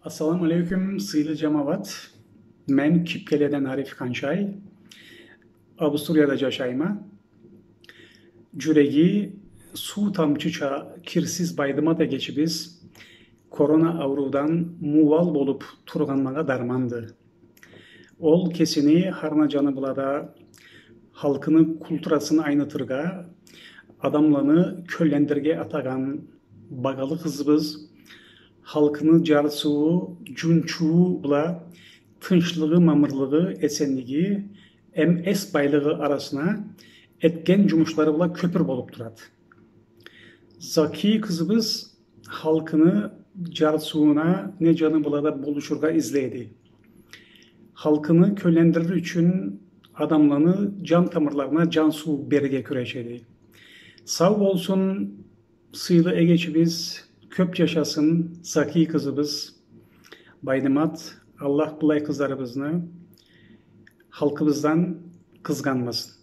Assalamu alaikum sıylı cemaat. Men Kipkele'den Arif Kançay. Avusturya'da yaşayma. Cüregi su tamçıça kirsiz baydıma da geçibiz. Korona avrudan muval bolup turganmağa darmandı. Ol kesini harna canı bulada halkını kulturasını aynatırga, adamlarını köllendirge atagan bagalı kızımız, halkını carsuğu, cunçuğu bula tınçlığı, mamırlığı, esenliği, es baylığı arasına etken cumuşları bula köpür bolup durat. Zaki kızımız halkını carsuğuna ne canı bulada buluşurga izleydi. Halkını köllendirir için adamlarını can tamirlarına can su berge küreşedi. Sağ olsun sıylı egeçimiz, köp yaşasın Zaki kızımız, baydımat, Allah bulay kızlarımızını halkımızdan kızganmasın.